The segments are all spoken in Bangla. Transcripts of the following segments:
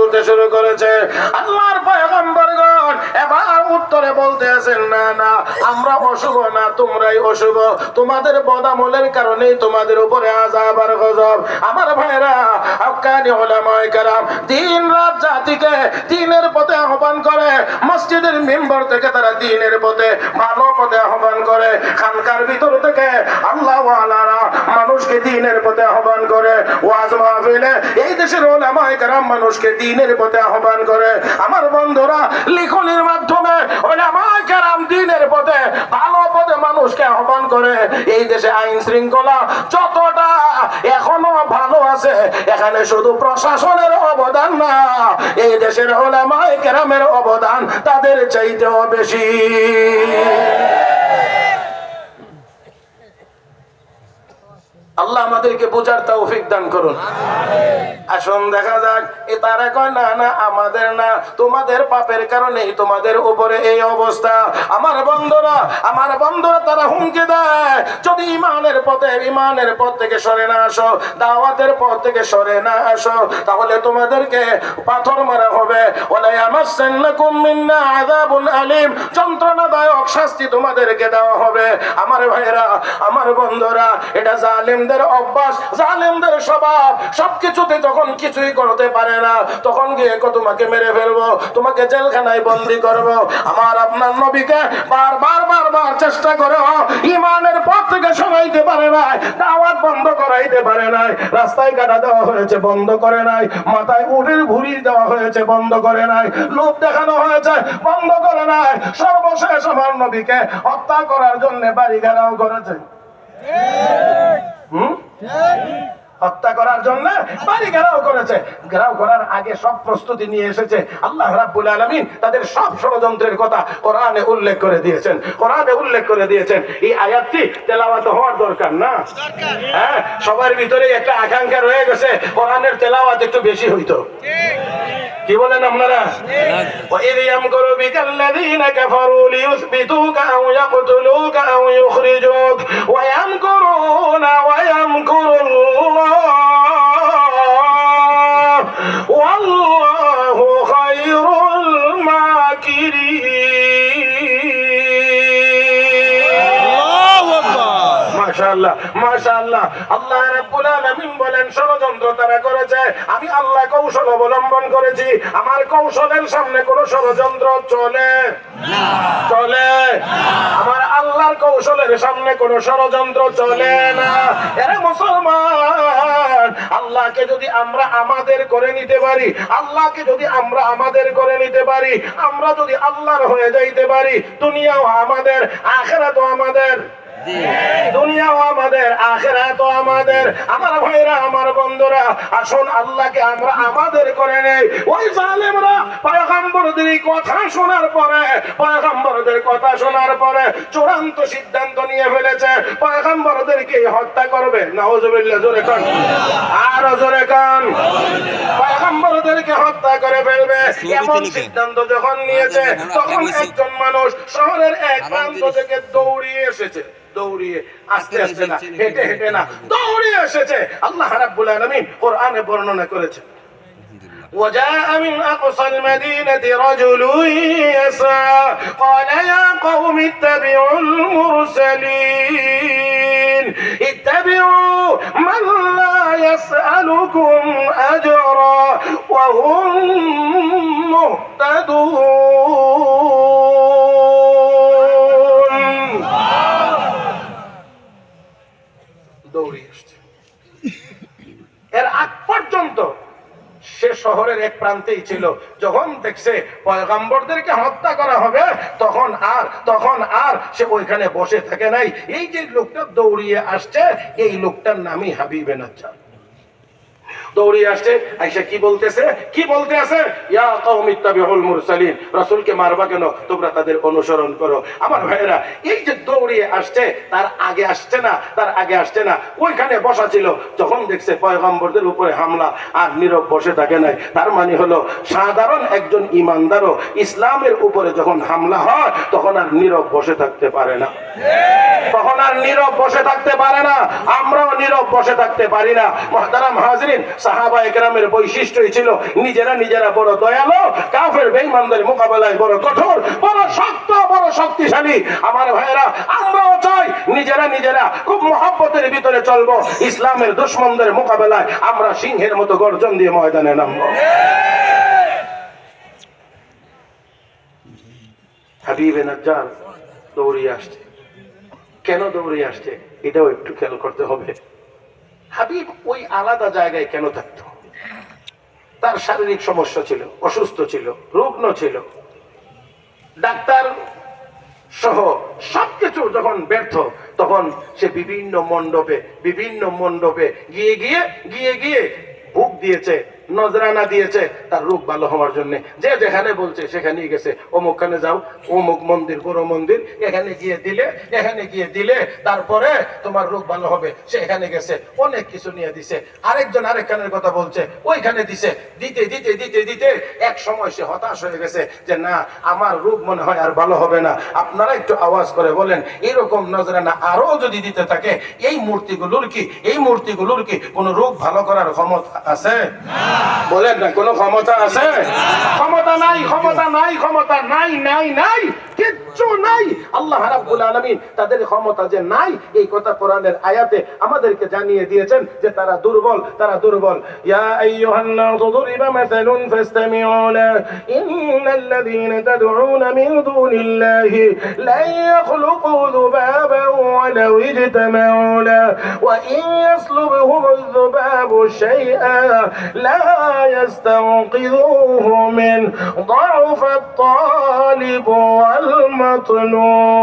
বলতে শুরু করেছে। আল্লাহর পয়গম্বরগণ এবার উত্তরে বলতে আছেন, না না, আমরা অশুভ না, তোমরাই অশুভ, তোমাদের বদামলের কারণেই তোমাদের উপরে আযাব আর গজব। আমার ভাইরা, হক্কানি উলামায়ে কেরাম দিন রাত জাতিকে দ্বীনের পথে আহ্বান করে, মসজিদের মিম্বর থেকে তারা দ্বীনের পথে, ভালো পথে আহ্বান করে, খানকার ভিতর থেকে আল্লাহ ওয়ালারা মানুষকে দ্বীনের পথে আহ্বান করে, ওয়াজ মাহফিলে এই দেশের উলামায়ে কেরাম মানুষকে দ্বীনের পথে আহ্বান করে। আমার বন্ধুরা, লিখনের মাধ্যমে উলামায়ে কেরাম দ্বীনের পথে, ভালো পথে মানুষকে আহ্বান করে। এই দেশে আইন শৃঙ্খলা যতটা এখনো ভালো আছে, এখানে শুধু প্রশাসনের অবদান না, এই দেশের উলামায়ে কেরামের অবদান তাদের চাইতেও বেশি। আল্লাহ আমাদেরকে বোঝার তৌফিক দান করুন। আসুন দেখা যাক। তারা কয়, না না, আমাদের না, তোমাদের পাপের কারণেই তোমাদের উপরে এই অবস্থা। আমার বন্ধুরা তারা হুমকি দেয়, যদি ইমানের পথ থেকে সরে না আসো, দাওয়াতের পথ থেকে সরে না আসো, তাহলে তোমাদেরকে পাথর মারা হবে। ওয়ালা ইয়ামাসসান্নাকুম মিন্না আযাবুন আলীম, যন্ত্রণাদায়ক শাস্তি তোমাদেরকে দেওয়া হবে। আমার ভাইরা, আমার বন্ধুরা, এটা জালেমদের অভ্যাস, জালেমদের স্বভাব। সবকিছুতে যখন কিছুই করতে পারে না, তখন গিয়ে তোমাকে মেরে ফেলবো, তোমাকে জেলখানায় বন্দী করবো। আমার আপনার নবীকে বারবার চেষ্টা করে ইমানের পথ থেকে সরাইতে পারে নাই, দাওয়াত বন্ধ করাইতে পারে নাই, রাস্তায় কাটা দেওয়া হয়েছে, বন্ধ করে নাই, মাথায় উটের ভুঁড়ি দেওয়া হয়েছে, বন্ধ করে নাই, লোভ দেখানো হয়েছে, বন্ধ করে নাই। সর্বশেষ আমার নবীকে হত্যা করার জন্য বাড়ি ঘেরাও করেছে। হত্যা করার জন্য বাড়ি ঘেরাও করেছে। ঘেরাও করার আগে সব প্রস্তুতি নিয়ে এসেছে। আল্লাহ রাব্বুল আলামিন তাদের সব ষড়যন্ত্রের কথা কোরআনে উল্লেখ করে দিয়েছেন। এই আয়াতটি তেলাওয়াত হওয়ার দরকার না? হ্যাঁ, সবার ভিতরে একটা আকাঙ্ক্ষা রয়ে গেছে কোরআনের তেলাওয়াত একটু বেশি হইতো। কি বলেন আপনারা? وَإِذْ يَمْكُرُ بِكَ الَّذِينَ كَفَرُوا لِيُثْبِتُوكَ أَوْ يَقْتُلُوكَ أَوْ يُخْرِجُوكَ وَيَمْكُرُونَ وَيَمْكُرُ اللَّهُ وَاللَّهُ خَيْرُ الْمَاكِرِينَ। মাশাআল্লাহ। আল্লাহ রাব্বুল আলামিন বলেন, ষড়যন্ত্র তারা করেছে, আমি আল্লাহ কৌশল অবলম্বন করেছি। আমার কৌশলের সামনে কোন ষড়যন্ত্র চলে না। আমার আল্লাহর কৌশলের সামনে কোন ষড়যন্ত্র চলে না। এরে মুসলমান, আল্লাহকে যদি আমরা আমাদের করে নিতে পারি, আমরা যদি আল্লাহর হয়ে যাইতে পারি, দুনিয়াও আমাদের, আখিরাতও আমাদের। দুনিয়াও আমাদের, আখিরাতও আমাদের। আমার ভাইরা, আমার বন্ধুরা, আসুন আল্লাহকে আমরা আমাদের করে নেই। ওই জালেমরা পয়গম্বরদের কথা শোনার পরে চূড়ান্ত সিদ্ধান্ত নিয়ে ফেলেছে, পয়গম্বরদেরকে হত্যা করবে। নাউজুবিল্লাহ, জোরে কান, আরো জোরে কান। পয়গম্বরদেরকে হত্যা করে ফেলবে, এমন সিদ্ধান্ত যখন নিয়েছে, তখন একজন মানুষ শহরের এক প্রান্ত থেকে দৌড়িয়ে এসেছে। আস্তে না, হেঁটে না, দৌড়িয়ে এসেছে। আল্লাহ রাব্বুল আলামিন কোরআনে বর্ণনা করেছে, وجاء من أقصى المدينة رجل يسعى قال يا قوم اتبعوا المرسلين اتبعوا من لا يسألكم أجرا وهم مهتدون। দৌড়িয়ে এসছে। এর আগ পর্যন্ত সে শহরের এক প্রান্তেই ছিল। যখন দেখছে পয়গম্বরদেরকে হত্যা করা হবে, তখন আর সে ওইখানে বসে থাকে নাই। এই যে লোকটা দৌড়িয়ে আসছে, এই লোকটার নামই হাবিবে নাজ্জার। দৌড়িয়ে আসছে, আয়েশা কি বলতে আছে, ইয়া কওমি ইত্তাবিউল মুরসালিন, রাসূলকে মারবা কেন? তোমরা তাদের অনুসরণ করো। আমার ভাইয়েরা, এই যে দৌড়িয়ে আসছে, তার আগে আসছে না, ওইখানে বসা ছিল। যখন দেখছে পয়গম্বরদের উপরে হামলা, আর নীরব বসে থাকে নাই। তার মানে হলো, সাধারণ একজন ঈমানদারও ইসলামের উপরে যখন হামলা হয়, তখন আর নীরব বসে থাকতে পারে না। আমরাও নীরব বসে থাকতে পারি না। মুহতারাম হাজিরিন, সাহাবায়ে কেরামের বৈশিষ্ট্যই ছিল নিজেরা নিজেরা বড় দয়ালু, কাফের বেঈমানদের মোকাবেলায় বড় কঠোর, বড় শক্ত, বড় শক্তিশালী। আমার ভাইয়েরা, আমরাও চাই নিজেরা নিজেরা খুব মহব্বতের ভিতরে চলবো, ইসলামের দুশমনদের মোকাবেলায় আমরা সিংহের মতো গর্জন দিয়ে ময়দানে নামবো। হাবিবে নাজ্জার দৌড়িয়ে আসছে। কেন দৌড়িয়ে আসছে এটাও একটু খেয়াল করতে হবে। হাবিব ওই আলাদা জায়গায় কেন থাকতো? তার শারীরিক সমস্যা ছিল, অসুস্থ ছিল, রুগ্ন ছিল। ডাক্তার সহ সবকিছু যখন ব্যর্থ, তখন সে বিভিন্ন মণ্ডপে গিয়ে গিয়ে গিয়ে গিয়ে ভোগ দিয়েছে, নজরানা দিয়েছে তার রোগ ভালো হওয়ার জন্য। যে যেখানে বলছে সেখানেই গেছে, অমুকখানে যাও, অমুক মন্দির, বড় মন্দির, এখানে গিয়ে দিলে তারপরে তোমার রোগ ভালো হবে। সে এখানে গেছে, অনেক কিছু নিয়ে দিছে। আরেকজন আরেকখানের কথা বলছে, ওইখানে দিছে। দিতে দিতে দিতে দিতে এক সময় সে হতাশ হয়ে গেছে যে না, আমার রোগ মনে হয় আর ভালো হবে না। আপনারা একটু আওয়াজ করে বলেন, এরকম নজরানা আরো যদি দিতে থাকে, এই মূর্তিগুলোর কি কোনো রোগ ভালো করার ক্ষমতা আছে? বলেন না, কোনো ক্ষমতা আছে? ক্ষমতা নাই, কিচ্ছু নাই। আল্লাহ রাব্বুল আলামিন তাদের ক্ষমতা যে নাই, এই কথা কোরআনের আয়াতে আমাদেরকে জানিয়ে দিয়েছেন যে তারা দুর্বল। ইয়া আইয়ুহান নাসু দুরিবা মাসালুন ফাসতামিউ লাহু ইন্নাল্লাযীনা তাদউনা মিন দুনিল্লাহি লা ইয়াখলুকু যুবাবান ওয়া লাউ ইজতামাউ লাহু ওয়া ইন ইয়াসলুবহুমুয যুবাবু শাইআন লা ইয়াস্তানকিযুহু মিন ضعفাত তালিব ওয়াল المطلوب।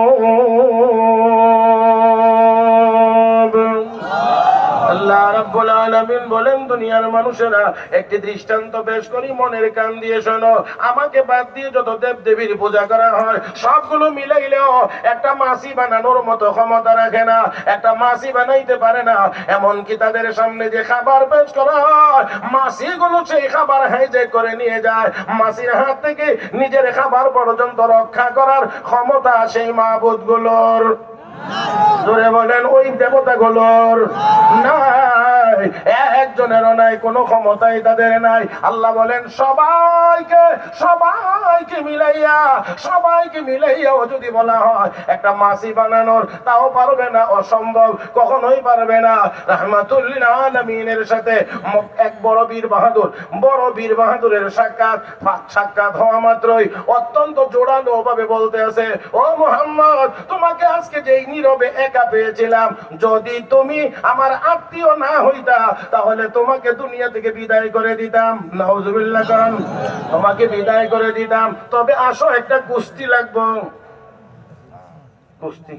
আল্লাহ রাব্বুল আলামিন বলেন, দুনিয়ার মানুষেরা একটি দৃষ্টান্ত পেশ করি, মনের কান দিয়ে শোনো। আমাকে বাদ দিয়ে যত দেব দেবীর পূজা করা হয়, সবগুলো মিলাইলেও একটা মাছি বানানোর মতো ক্ষমতা রাখে না, একটা মাছি বানাইতে পারে না। এমনকি তাদের সামনে যে খাবার পেশ করা হয়, মাছিগুলো সেই খাবার হাইজ্যাক করে নিয়ে যায়। মাছির হাত থেকে নিজের খাবার পর্যন্ত রক্ষা করার ক্ষমতা সেই মাবুদগুলোর। জোরে বলেন, ওই দেবতাগুলোর নাই, একজনেরও নাই, কোনো ক্ষমতাই তাদের নাই। আল্লাহ বলেন, সবাইকে মিলাইয়াও যদি বলা হয় একটা মাছি বানানোর, তাও পারবে না, অসম্ভব, কখনোই পারবে না। রাহমাতুল আলামিনের সাথে এক বড় বীর বাহাদুরের সাক্ষাৎ হওয়া মাত্রই অত্যন্ত জোরালো ভাবে বলতে আছে, ও মুহাম্মদ, তোমাকে আজকে যেই নীরবে একা পেয়েছিলাম, যদি তুমি আমার আত্মীয় না হইতা তাহলে তোমাকে দুনিয়া থেকে বিদায় করে দিতাম। নাউজুবিল্লাহ কারণ তোমাকে বিদায় করে দিতাম। তবে আসো, একটা কুস্তি লাগবো, কুস্তি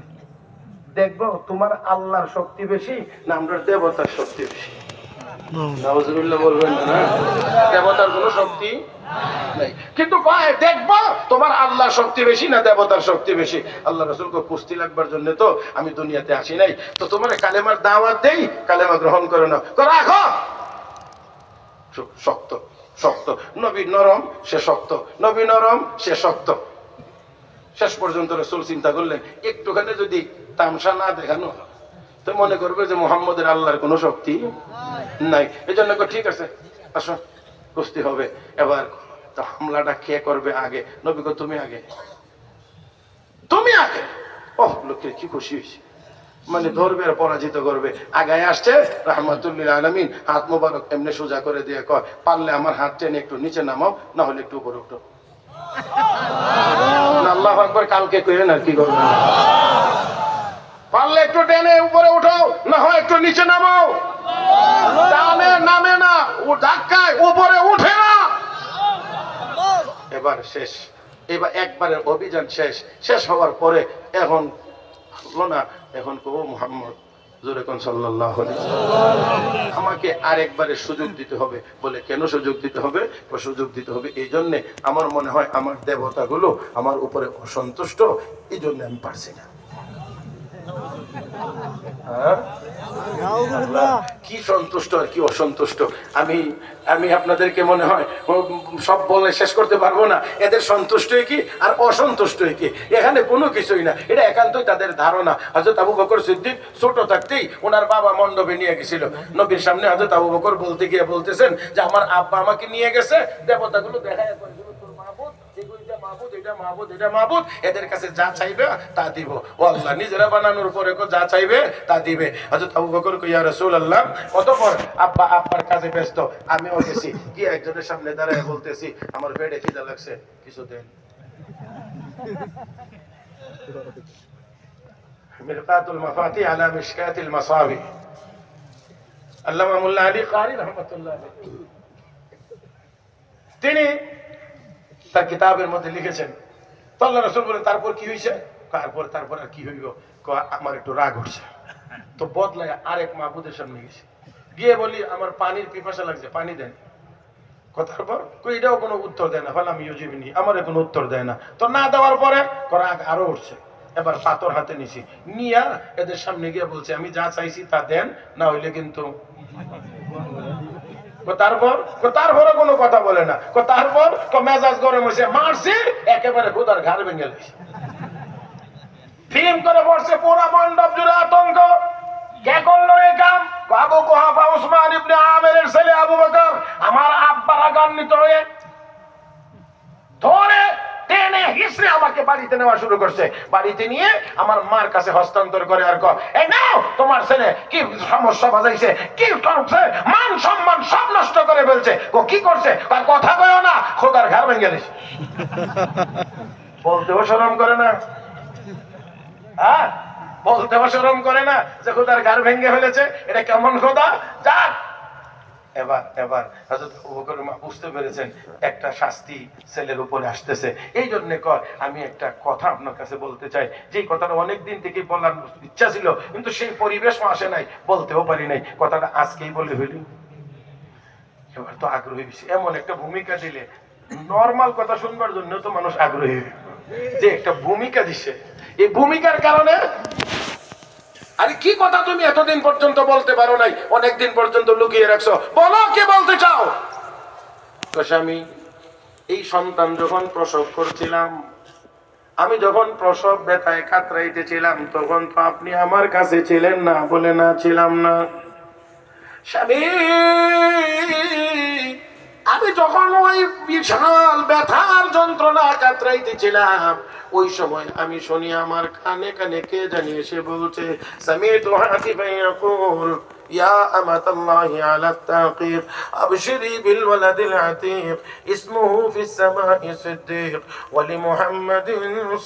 দেখবো তোমার আল্লাহর শক্তি বেশি না আমরা দেবতার শক্তি বেশি। নাউজুবিল্লাহ বলবেন না, দেবতার কোনো শক্তি নাই, কিন্তু দেখবো তোমার আল্লাহর শক্তি বেশি না দেবতার শক্তি বেশি। আল্লাহ রাসূলকে কুস্তি লাগবার জন্য তো আমি দুনিয়াতে আসি নাই। তো তোমার কালেমার দাওয়াত দেই, কালেমা গ্রহণ করে নাও। তো রাখো, শক্ত নবী নরম, সে শক্ত, নবী নরম, সে শক্ত। শেষ পর্যন্ত রাসূল চিন্তা করলেন, একটুখানি যদি তামসা না দেখানো তো মনে করবে যে মুহাম্মদের আল্লাহর কোনো শক্তি নাই। এই জন্য ঠিক আছে, আসো, কুস্তি হবে। এবার তো হামলাটা কে করবে আগে? নবী কো, তুমি আগে। ওহ, লোকের কি খুশি হয়েছে, মানে ধরবে আর পরাজিত করবে। আগায় আসছে রাহমাতুল্লিল আলামিন, হাত মোবারক এমনি সোজা করে দিয়ে কয়, পারলে আমার হাত টেনে একটু নিচে নামাও, না হলে একটু উপরে উঠো। আল্লাহু আকবার, কালকে কইলেন আর কি করবেন? পারলে একটু টেনে উপরে উঠাও, না হয় একটু নিচে নামাও। টানে নামে না, ও ধাক্কায় উপরে উঠে না। এবার শেষ, এবার একবারের অভিযান শেষ হওয়ার পরে এখন না, এখন কো মুহাম্মদ, জোরে কোন সাল্লাল্লাহু আলাইহি ওয়াসাল্লাম, আমাকে আরেকবারের সুযোগ দিতে হবে। বলে, কেন সুযোগ দিতে হবে? সুযোগ দিতে হবে এই জন্যে, আমার মনে হয় আমার দেবতাগুলো আমার উপরে অসন্তুষ্ট, এই জন্য আমি পারছি না। হ্যাঁ? কি সন্তুষ্ট আর কি অসন্তুষ্ট আমি আমি আপনাদেরকে মনে হয় সব বলে শেষ করতে পারবো না। এদের সন্তুষ্টই কি আর অসন্তুষ্টই কি, এখানে কোনো কিছুই না। এটা একান্তই তাদের ধারণা। হযরত আবু বকর সিদ্দিক ছোট থাকতেই ওনার বাবা মণ্ডপে নিয়ে গেছিল। নবীর সামনে হযরত আবু বকর বলতে গিয়ে বলতেছেন যে আমার আব্বা আমাকে নিয়ে গেছে, দেবতাগুলো দেখায় এদের কাছে যা চাইবে তা দিব। ও আল্লাহ, নিজেরা বানানোর পরে যা চাইবে তা দিবে। হযরত আবু বকর কই, ইয়া রাসূলুল্লাহ, অতঃপর আব্বা আব্বার কাজে ব্যস্ত, আমিও গেছি গিয়ে একজনের সামনে দাঁড়ায় বলতেছি আমার পেটে খিদা লাগছে, কিছু দেন। মিরকাতুল মাফাতি আলা মিশকাতিল মাসাবি, আল্লামা মোল্লা আলী কারি রাহমাতুল্লাহ আলাইহি, তিনি তার কিতাবের মধ্যে লিখেছেন। তো আল্লাহ রাসূল বলেন তারপর কি হয়েছে? তারপর আর কি হইব? আমার একটু রাগ হচ্ছে, তো বদলায় আরেক মাহবুদের সামনে গেছি, গিয়ে বলি আমার পানির পিপাসা লাগছে, পানি দেন। কথার পর এটাও কোনো উত্তর দেয় না, ফলে আমি ইউজিবিনি, আমার কোনো উত্তর দেয় না। তো না দেওয়ার পরে রাগ আরো উঠছে। এবার পাথর হাতে নিছি, নিয়া এদের সামনে গিয়ে বলছে আমি যা চাইছি তা দেন, না হইলে কিন্তু। তারপরে কোনো কথা বলে না। তারপর মেজাজ গরম হয়েছে, মারছি একেবারে খোদার ঘাড় ভেঙে গেছে। ফিল্ম করে পড়ছে পুরা মণ্ডপ জুড়ে আতঙ্ক। কে করলো এই কাম? আবু কুহাফা উসমান ইবনে আমেরের ছেলে আবু বকর। আমার আব্বা রাগান্বিত হয়ে ধরে টেনে হিসড়ে আমাকে বাড়িতে নেওয়া শুরু করছে। বাড়িতে নিয়ে আমার মার কাছে হস্তান্তর করে আর কয়, এই নাও তোমার ছেলে কি সমস্যা বাজাইছে, কি করছে, মান সম্মান সব নষ্ট করে ফেলছে। কি করছে? তার কথা কয়ও না, খোদার ঘাড় ভেঙে গেছে। বলতেও শরম করে না, হ্যাঁ বলতেও শরম করে না যে খোদার ঘাড় ভেঙে ফেলেছে। এটা কেমন খোদা? যাক, এবার হযরত আবু বকর বুঝতে পেরেছেন একটা শাস্তি ছেলের উপরে আসতেছে। এই জন্য কয় আমি একটা কথা আপনার কাছে বলতে চাই, যে কথাটা অনেকদিন থেকে বলার ইচ্ছা ছিল, কিন্তু সেই পরিবেশও আসে নাই, বলতেও পারি নাই। কথাটা আজকেই বলে হইল। এবার তো আগ্রহী বেশি, এমন একটা ভূমিকা দিলে নর্মাল কথা শুনবার জন্য তো মানুষ আগ্রহী, যে একটা ভূমিকা দিছে, এই ভূমিকার কারণে। আরে কি কথা তুমি এতদিন পর্যন্ত বলতে পারো নাই, অনেকদিন পর্যন্ত লুকিয়ে রাখছো, বলো কি বলতে চাও? তো স্বামী, এই সন্তান যখন প্রসব করছিলাম, আমি যখন প্রসব ব্যথায় কাতরাইতেছিলাম, তখন তো আপনি আমার কাছে ছিলেন না। বলে না, ছিলাম না। স্বামী, আমি যখন ওই বিশাল ব্যথার যন্ত্রণা কাতরাইতেছিলাম, ওই সময় আমি শুনি আমার কানে কানে কে জানি এসে বলছে, সামিতু হাতিফা ইয়াকুল يا أمة الله على التعقيب أبشري بالولد العتيق اسمه في السماء صديق ولمحمد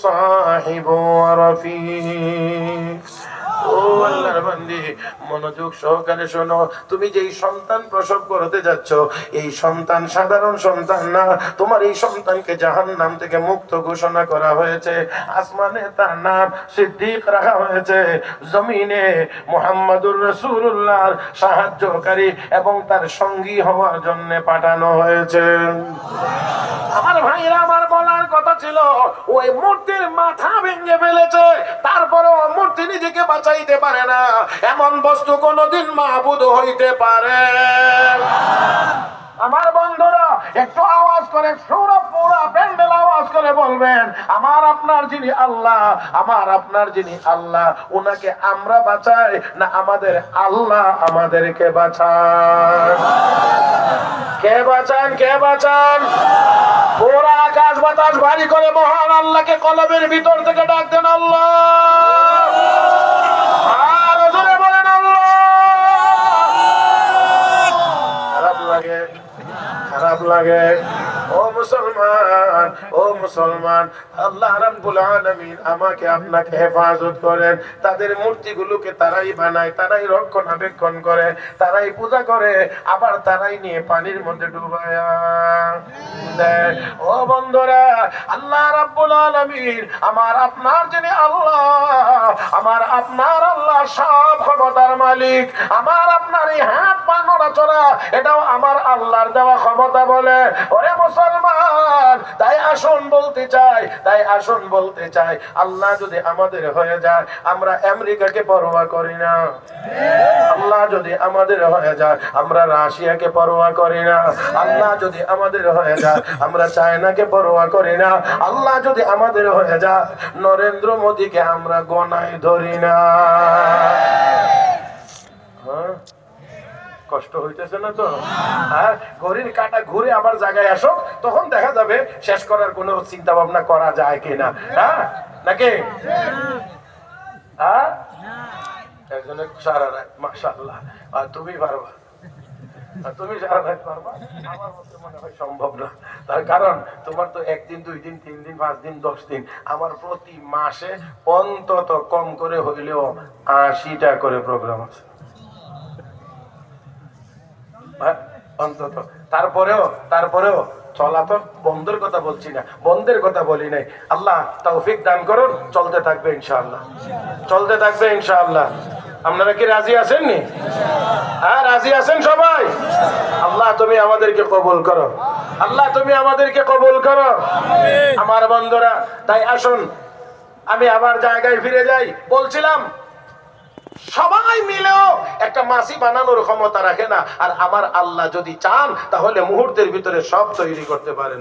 صاحب ورفيق। ও আল্লাহর বান্দি, মনোযোগ সহকারে শোনো। তুমি যেই সন্তান প্রসব করতে যাচ্ছ, এই সন্তান সাধারণ সন্তান না। তোমার এই সন্তানকে জাহান্নাম থেকে মুক্ত ঘোষণা করা হয়েছে। আসমানে তার নাম সিদ্দিক রাখা হয়েছে, জমিনে মুহাম্মাদুর রাসূলুল্লাহর সাহায্যকারী এবং তার সঙ্গী হওয়ার জন্য পাঠানো হয়েছে। আমার ভাইরা, আমার বলার কথা ছিল, ওই মূর্তির মাথা ভেঙে ফেলেছে, তারপরেও মূর্তি নিজেকে বাঁচাইতে পারে না। এমন বস্তু কোনদিন মাবুদ হইতে পারে? আমার বন্ধুরা, একটু আওয়াজ করে পুরা প্যান্ডেল আওয়াজ করে বলবেন, আমার আপনার যিনি আল্লাহ, আমার আপনার যিনি আল্লাহ, ওনাকে আমরা বাঁচাই না আমাদের আল্লাহ আমাদেরকে বাঁচান? কে বাঁচান? কে বাঁচান? পুরা আকাশ বাতাস ভারী করে মহান আল্লাহকে কলবের ভিতর থেকে ডাক দেন, আল্লাহ। আর জোরে বলেন আল্লাহ। খারাপ লাগে? ও মুসলমান, ও মুসলমান, আল্লাহ রাব্বুল আলামিন আমাকে আপনাকে হেফাজত করেন। তাদের মূর্তিগুলোকে তারাই বানায়, তারাই রক্ষণাবেক্ষণ করে, তারাই পূজা করে, আবার তারাই নিয়ে পানির মধ্যে ডুবায়া দেয়। ও বন্ধুরা, আল্লাহ রাব্বুল আলামিন আমার আপনার যিনি আল্লাহ, আমার আপনার আল্লাহ সব ক্ষমতার মালিক। আমার আপনার এই হাত পা নড়াচড়া, এটাও আমার আল্লাহর দেওয়া ক্ষমতা বলে। ওরে মুসলমান। তাই আসুন বলতে চাই আল্লাহ যদি আমাদের হয়ে যায়, আমরা আমেরিকাকে পরোয়া করি না। আল্লাহ যদি আমাদের হয়ে যায়, আমরা রাশিয়াকে পরোয়া করি না। আল্লাহ যদি আমাদের হয়ে যায়, আমরা চায়নাকে পরোয়া করি না। আল্লাহ যদি আমাদের হয়ে যায়, নরেন্দ্র মোদীকে আমরা গণায় ধরি না। হ্যাঁ, কষ্ট হইতেছে না তো? হ্যাঁ, ঘড়ির কাঁটা ঘুরে আবার জায়গায় আসো, তখন দেখা যাবে শেষ করার কোনো চিন্তা ভাবনা করা যায় কিনা। হ্যাঁ নাকি? হ্যাঁ, একজনে সারা রাত, মাশাআল্লাহ। আর তুমি পারবা? তুমি সারা রাত পারবা? আমার মতে মনে হয় সম্ভব না। তার কারণ তোমার তো 1 দিন 2 দিন 3 দিন 5 দিন 10 দিন, আমার প্রতি মাসে অন্তত কম করে হইলেও 80টা করে প্রোগ্রাম আছে। অন্তত তারপরেও চলা তো বন্ধের কথা বলছি না, বন্ধের কথা বলি নাই। আল্লাহ তৌফিক দান করুন, চলতে থাকবে ইনশাআল্লাহ, চলতে থাকবে ইনশাআল্লাহ। আপনারা কি রাজি আছেন নি? হ্যাঁ, রাজি আছেন সবাই? আল্লাহ তুমি আমাদেরকে কবুল করো, আল্লাহ তুমি আমাদেরকে কবুল করো আমার বন্ধুরা। তাই আসুন আমি আবার জায়গায় ফিরে যাই। বলছিলাম সবাই মিলেও একটা মাসি বানানোর ক্ষমতা রাখে না, আর আমার আল্লাহ যদি চান তাহলে মুহূর্তের ভিতরে সব তৈরি করতে পারেন।